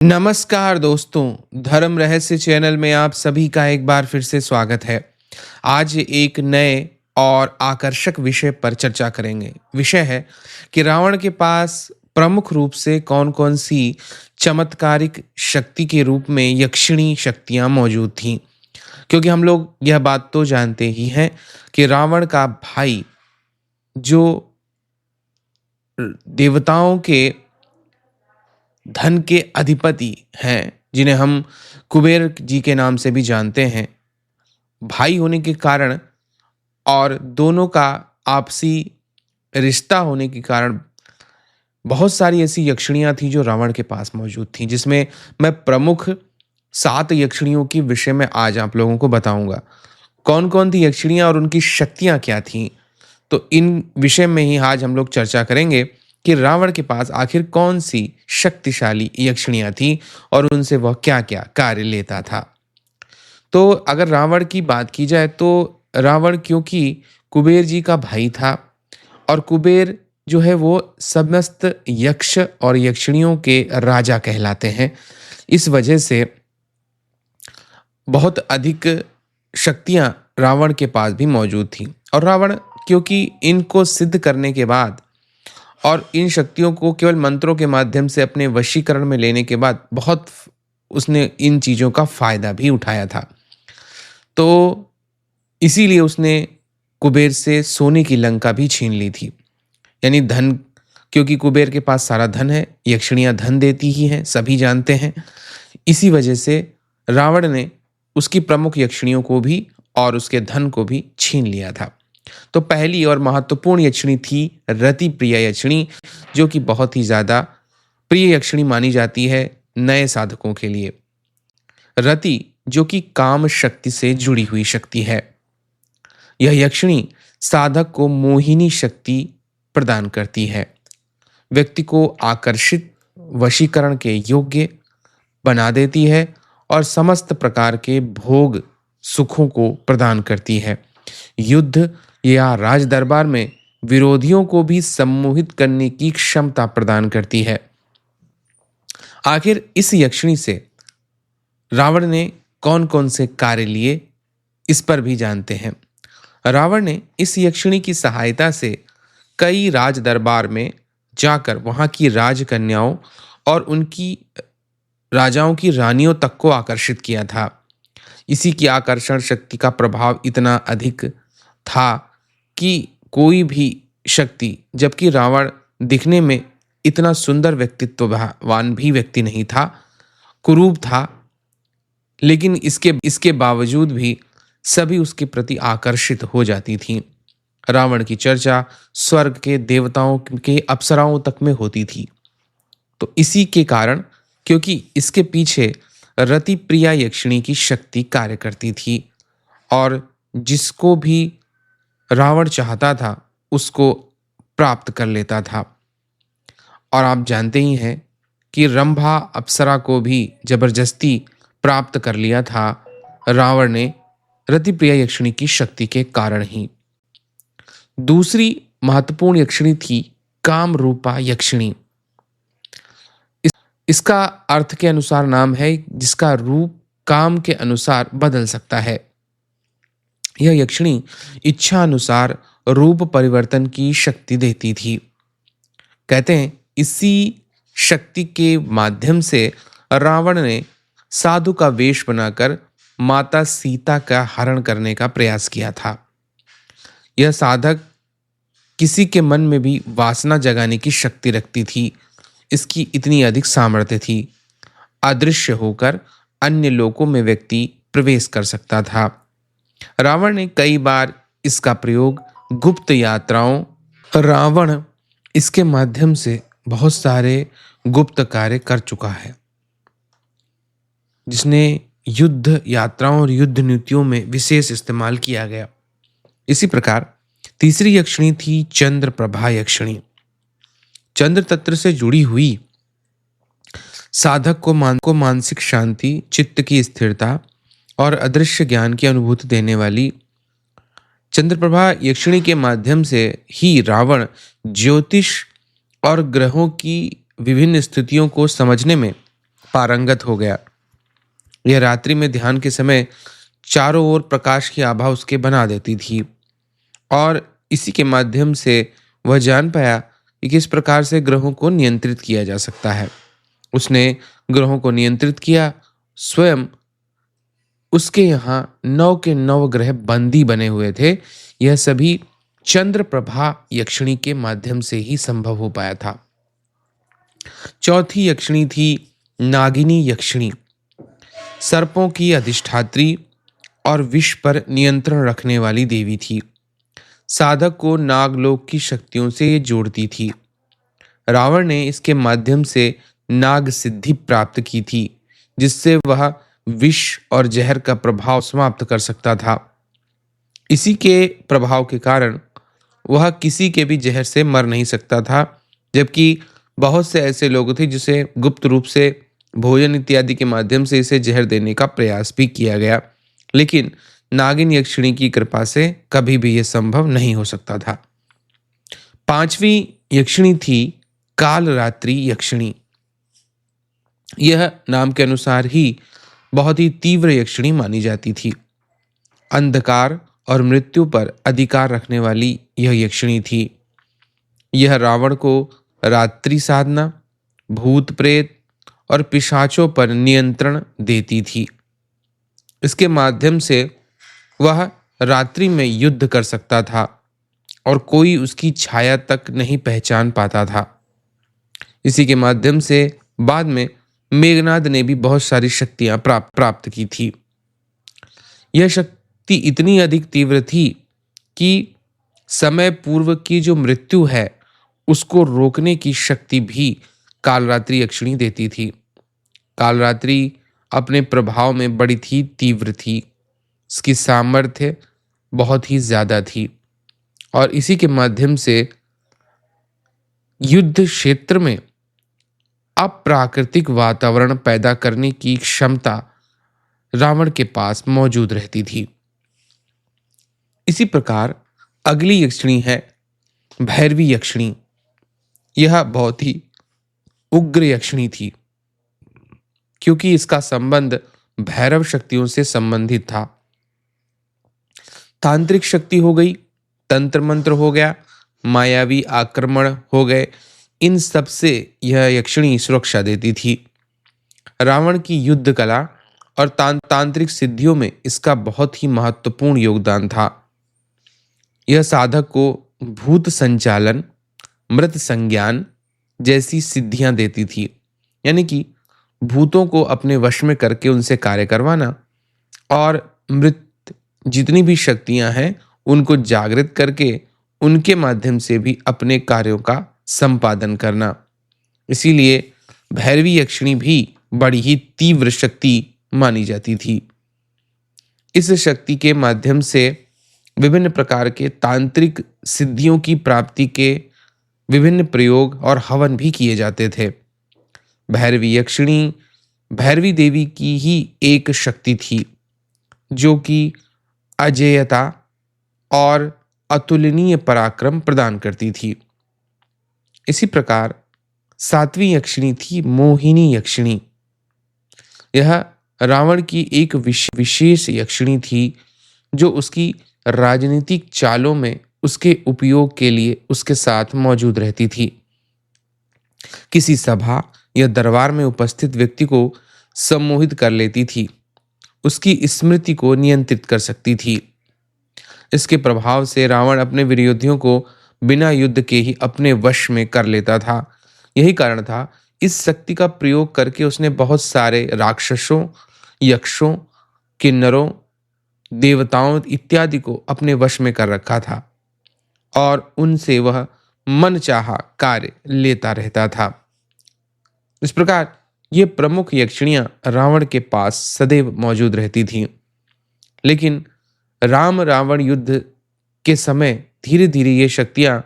नमस्कार दोस्तों, धर्म रहस्य चैनल में आप सभी का एक बार फिर से स्वागत है। आज एक नए और आकर्षक विषय पर चर्चा करेंगे। विषय है कि रावण के पास प्रमुख रूप से कौन-कौन सी चमत्कारिक शक्ति के रूप में यक्षिणी शक्तियाँ मौजूद थीं। क्योंकि हम लोग यह बात तो जानते ही हैं कि रावण का भाई जो देवताओं के धन के अधिपति हैं, जिन्हें हम कुबेर जी के नाम से भी जानते हैं, भाई होने के कारण और दोनों का आपसी रिश्ता होने के कारण बहुत सारी ऐसी यक्षिणियाँ थीं जो रावण के पास मौजूद थीं, जिसमें मैं प्रमुख 7 यक्षिणियों के विषय में आज आप लोगों को बताऊँगा। कौन-कौन थी यक्षिणियाँ और उनकी शक्तियाँ क्या थीं? तो इन विषय में ही आज हम लोग चर्चा करेंगे कि रावण के पास आखिर कौन-सी शक्तिशाली यक्षिणियाँ थीं और उनसे वह क्या-क्या कार्य लेता था। तो अगर रावण की बात की जाए तो रावण क्योंकि कुबेर जी का भाई था और कुबेर जो है वो समस्त यक्ष और यक्षिणियों के राजा कहलाते हैं। इस वजह से बहुत अधिक शक्तियाँ रावण के पास भी मौजूद थीं और रावण क्योंकि इनको सिद्ध करने के बाद और इन शक्तियों को केवल मंत्रों के माध्यम से अपने वशीकरण में लेने के बाद उसने इन चीज़ों का फ़ायदा भी उठाया था। तो इसीलिए उसने कुबेर से सोने की लंका भी छीन ली थी। यानी धन, क्योंकि कुबेर के पास सारा धन है, यक्षिणियाँ धन देती ही हैं, सभी जानते हैं। इसी वजह से रावण ने उसकी प्रमुख यक्षिणियों को भी और उसके धन को भी छीन लिया था। तो पहली और महत्वपूर्ण यक्षिणी थी रति प्रिय यक्षिणी, जो कि बहुत ही ज़्यादा प्रिय यक्षिणी मानी जाती है नए साधकों के लिए। रति जो कि काम शक्ति से जुड़ी हुई शक्ति है। यह यक्षिणी साधक को मोहिनी शक्ति प्रदान करती है, व्यक्ति को आकर्षित, वशीकरण के योग्य बना देती है और समस्त प्रकार के भोग सुखों को प्रदान करती है। युद्ध या राज दरबार में विरोधियों को भी सम्मोहित करने की क्षमता प्रदान करती है। आखिर इस यक्षिणी से रावण ने कौन-कौन से कार्य लिए, इस पर भी जानते हैं। रावण ने इस यक्षिणी की सहायता से कई राज दरबार में जाकर वहां की राजकन्याओं और उनकी राजाओं की रानियों तक को आकर्षित किया था। इसी की आकर्षण शक्ति का प्रभाव इतना अधिक था कि कोई भी शक्ति, जबकि रावण दिखने में इतना सुंदर व्यक्तित्ववान भी व्यक्ति नहीं था, कुरूप था, लेकिन इसके बावजूद भी सभी उसके प्रति आकर्षित हो जाती थीं। रावण की चर्चा स्वर्ग के देवताओं के अप्सराओं तक में होती थी। तो इसी के कारण, क्योंकि इसके पीछे रति प्रिया यक्षिणी की शक्ति कार्य करती थी और जिसको भी रावण चाहता था उसको प्राप्त कर लेता था। और आप जानते ही हैं कि रंभा अप्सरा को भी जबरदस्ती प्राप्त कर लिया था रावण ने, रति प्रिया यक्षिणी की शक्ति के कारण ही। दूसरी महत्वपूर्ण यक्षिणी थी काम रूपा यक्षिणी। इसका अर्थ के अनुसार नाम है जिसका रूप काम के अनुसार बदल सकता है। यह यक्षिणी इच्छा अनुसार रूप परिवर्तन की शक्ति देती थी। कहते हैं इसी शक्ति के माध्यम से रावण ने साधु का वेश बनाकर माता सीता का हरण करने का प्रयास किया था। यह साधक किसी के मन में भी वासना जगाने की शक्ति रखती थी। इसकी इतनी अधिक सामर्थ्य थी, अदृश्य होकर अन्य लोकों में व्यक्ति प्रवेश कर सकता था। रावण ने कई बार इसका प्रयोग गुप्त यात्राओं रावण इसके माध्यम से बहुत सारे गुप्त कार्य कर चुका है, जिसने युद्ध यात्राओं और युद्ध नीतियों में विशेष इस्तेमाल किया गया। इसी प्रकार तीसरी यक्षिणी थी चंद्र प्रभा यक्षिणी। चंद्र तत्व से जुड़ी हुई, साधक को मानसिक शांति, चित्त की स्थिरता और अदृश्य ज्ञान की अनुभूति देने वाली चंद्रप्रभा यक्षिणी के माध्यम से ही रावण ज्योतिष और ग्रहों की विभिन्न स्थितियों को समझने में पारंगत हो गया। यह रात्रि में ध्यान के समय चारों ओर प्रकाश की आभा उसके बना देती थी और इसी के माध्यम से वह जान पाया कि किस प्रकार से ग्रहों को नियंत्रित किया जा सकता है। उसने ग्रहों को नियंत्रित किया। स्वयं उसके यहाँ 9 के 9 ग्रह बंदी बने हुए थे। यह सभी चंद्र प्रभा यक्षिणी के माध्यम से ही संभव हो पाया था। चौथी यक्षिणी थी नागिनी यक्षिणी। सर्पों की अधिष्ठात्री और विष पर नियंत्रण रखने वाली देवी थी। साधक को नागलोक की शक्तियों से ये जोड़ती थी। रावण ने इसके माध्यम से नाग सिद्धि प्राप्त की थी, जिससे वह विष और जहर का प्रभाव समाप्त कर सकता था। इसी के प्रभाव के कारण वह किसी के भी जहर से मर नहीं सकता था, जबकि बहुत से ऐसे लोग थे जिसे गुप्त रूप से भोजन इत्यादि के माध्यम से इसे जहर देने का प्रयास भी किया गया, लेकिन नागिन यक्षिणी की कृपा से कभी भी यह संभव नहीं हो सकता था। पांचवी यक्षिणी थी कालरात्रि यक्षिणी। यह नाम के अनुसार ही बहुत ही तीव्र यक्षिणी मानी जाती थी। अंधकार और मृत्यु पर अधिकार रखने वाली यह यक्षिणी थी। यह रावण को रात्रि साधना, भूत प्रेत और पिशाचों पर नियंत्रण देती थी। इसके माध्यम से वह रात्रि में युद्ध कर सकता था और कोई उसकी छाया तक नहीं पहचान पाता था। इसी के माध्यम से बाद में मेघनाद ने भी बहुत सारी शक्तियां प्राप्त की थी। यह शक्ति इतनी अधिक तीव्र थी कि समय पूर्व की जो मृत्यु है उसको रोकने की शक्ति भी कालरात्रि यक्षिणी देती थी। कालरात्रि अपने प्रभाव में बड़ी थी तीव्र थी। इसकी सामर्थ्य बहुत ही ज्यादा थी और इसी के माध्यम से युद्ध क्षेत्र में अप्राकृतिक वातावरण पैदा करने की क्षमता रावण के पास मौजूद रहती थी। इसी प्रकार अगली यक्षिणी है भैरवी यक्षिणी। यह बहुत ही उग्र यक्षिणी थी, क्योंकि इसका संबंध भैरव शक्तियों से संबंधित था। तांत्रिक शक्ति हो गई, तंत्र मंत्र हो गया, मायावी आक्रमण हो गए, इन सब से यह यक्षिणी सुरक्षा देती थी। रावण की युद्ध कला और तांत्रिक सिद्धियों में इसका बहुत ही महत्वपूर्ण योगदान था। यह साधक को भूत संचालन, मृत संज्ञान जैसी सिद्धियां देती थी, यानी कि भूतों को अपने वश में करके उनसे कार्य करवाना और मृत जितनी भी शक्तियां हैं उनको जागृत करके उनके माध्यम से भी अपने कार्यों का संपादन करना। इसीलिए भैरवी यक्षिणी भी बड़ी ही तीव्र शक्ति मानी जाती थी। इस शक्ति के माध्यम से विभिन्न प्रकार के तांत्रिक सिद्धियों की प्राप्ति के विभिन्न प्रयोग और हवन भी किए जाते थे। भैरवी यक्षिणी भैरवी देवी की ही एक शक्ति थी, जो कि अजेयता और अतुलनीय पराक्रम प्रदान करती थी। इसी प्रकार सातवीं यक्षिणी थी मोहिनी यक्षिणी। यह रावण की एक विशेष यक्षिणी थी, जो उसकी राजनीतिक चालों में उसके उपयोग के लिए उसके साथ मौजूद रहती थी। किसी सभा या दरबार में उपस्थित व्यक्ति को सम्मोहित कर लेती थी, उसकी स्मृति को नियंत्रित कर सकती थी। इसके प्रभाव से रावण अपने विरोधियों को बिना युद्ध के ही अपने वश में कर लेता था। यही कारण था इस शक्ति का प्रयोग करके उसने बहुत सारे राक्षसों, यक्षों, किन्नरों, देवताओं इत्यादि को अपने वश में कर रखा था और उनसे वह मनचाहा कार्य लेता रहता था। इस प्रकार ये प्रमुख यक्षिणियां रावण के पास सदैव मौजूद रहती थीं। लेकिन राम रावण युद्ध के समय धीरे धीरे ये शक्तियां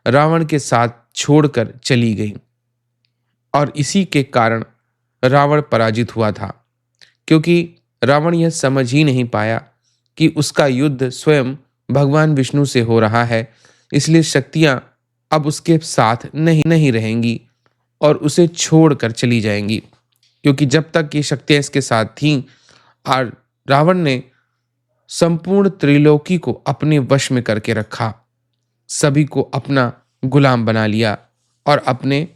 रावण के साथ छोड़कर चली गईं और इसी के कारण रावण पराजित हुआ था, क्योंकि रावण यह समझ ही नहीं पाया कि उसका युद्ध स्वयं भगवान विष्णु से हो रहा है, इसलिए शक्तियां अब उसके साथ नहीं रहेंगी और उसे छोड़कर चली जाएंगी। क्योंकि जब तक ये शक्तियाँ इसके साथ थीं और रावण ने संपूर्ण त्रिलोकी को अपने वश में करके रखा, सभी को अपना गुलाम बना लिया और अपने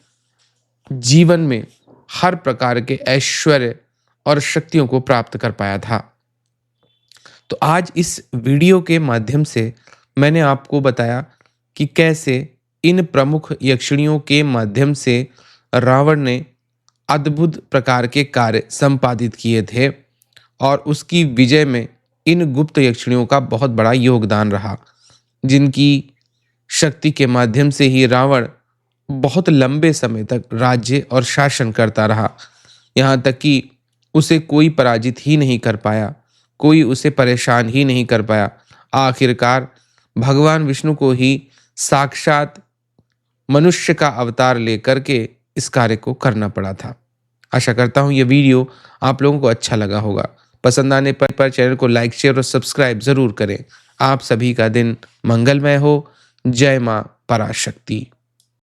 जीवन में हर प्रकार के ऐश्वर्य और शक्तियों को प्राप्त कर पाया था। तो आज इस वीडियो के माध्यम से मैंने आपको बताया कि कैसे इन प्रमुख यक्षिणियों के माध्यम से रावण ने अद्भुत प्रकार के कार्य संपादित किए थे और उसकी विजय में इन गुप्त यक्षिणियों का बहुत बड़ा योगदान रहा, जिनकी शक्ति के माध्यम से ही रावण बहुत लंबे समय तक राज्य और शासन करता रहा। यहाँ तक कि उसे कोई पराजित ही नहीं कर पाया, कोई उसे परेशान ही नहीं कर पाया। आखिरकार भगवान विष्णु को ही साक्षात मनुष्य का अवतार लेकर के इस कार्य को करना पड़ा था। आशा करता हूँ ये वीडियो आप लोगों को अच्छा लगा होगा। पसंद आने पर चैनल को लाइक, शेयर और सब्सक्राइब जरूर करें। आप सभी का दिन मंगलमय हो। जय मां पराशक्ति।